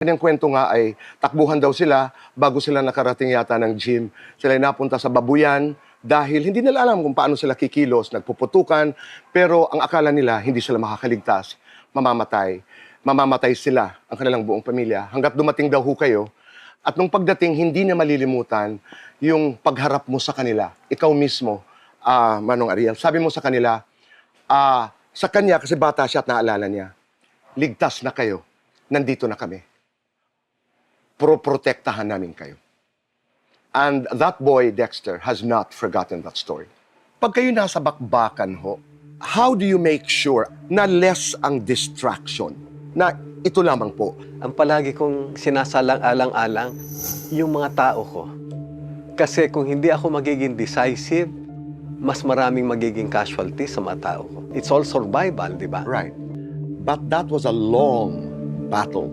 Kanyang kwento nga ay takbuhan daw sila bago sila nakarating yata ng gym. Sila ay napunta sa babuyan dahil hindi nila alam kung paano sila kikilos, nagpuputukan, pero ang akala nila hindi sila makakaligtas, mamamatay. Mamamatay sila, ang kanilang buong pamilya, hanggat dumating daw ho kayo. At nung pagdating, hindi na malilimutan yung pagharap mo sa kanila. Ikaw mismo, Manong Ariel, sabi mo sa kanila, sa kanya, kasi bata siya at naalala niya, ligtas na kayo, nandito na kami. Protektahan namin kayo. And that boy, Dexter, has not forgotten that story. Pag kayo nasa bakbakan ho, how do you make sure na less ang distraction? Na ito lamang po. Ang palagi kong sinasalang-alang-alang, yung mga tao ko. Kasi kung hindi ako magiging decisive, mas maraming magiging casualty sa mga tao ko. It's all survival, di ba? Right. But that was a long battle.